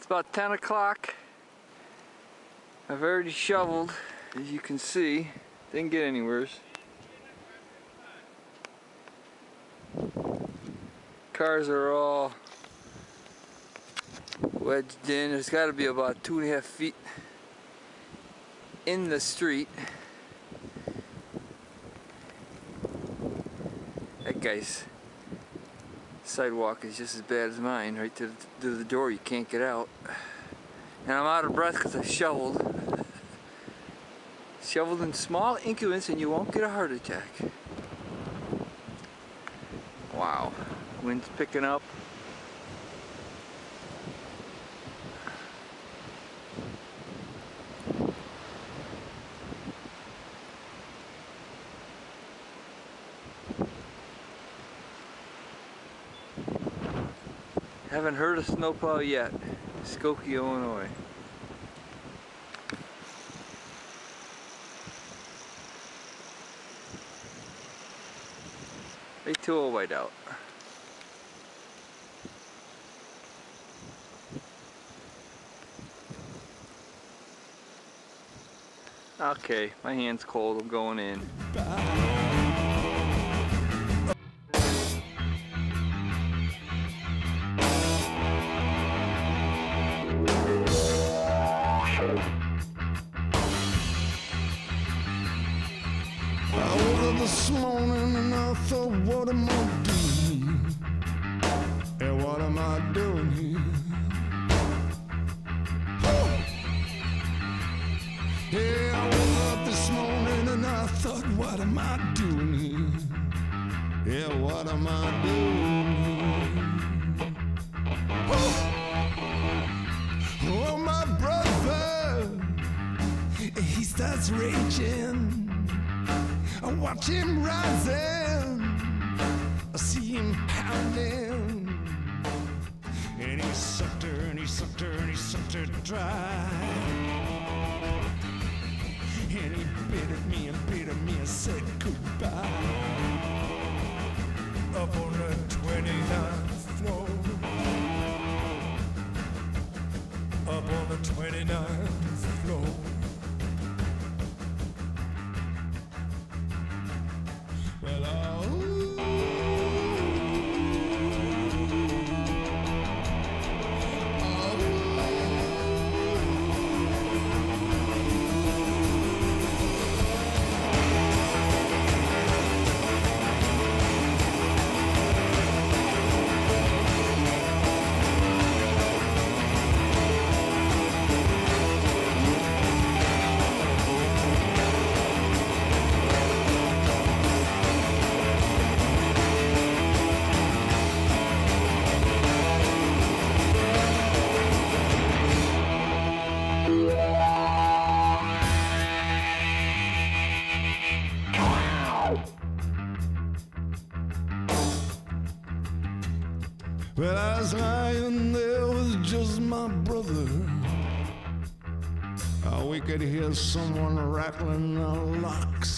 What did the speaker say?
It's about 10 o'clock. I've already shoveled, as you can see. Didn't get anywhere. Cars are all wedged in. There's got to be about 2.5 feet in the street. That guy's sidewalk is just as bad as mine, right to the door. You can't get out. And I'm out of breath because I shoveled. Shoveled in small increments and you won't get a heart attack. Wow. Wind's picking up. Haven't heard a snowplow yet. Skokie, Illinois. They too will white out. Okay, my hand's cold, I'm going in. I woke up this morning and I thought, what am I doing? And what am I doing here? Oh! Yeah, I woke up this morning and I thought, what am I doing here? Yeah, what am I doing here? Oh! Oh, my brother, he starts raging. I watch him rising, I see him pounding, and he sucked her, and he sucked her, and he sucked her dry. And he bit at me and bit at me and said goodbye. Up on the 29th floor, up on the 29th floor. Well, I was lying there with just my brother. We could hear someone rattling the locks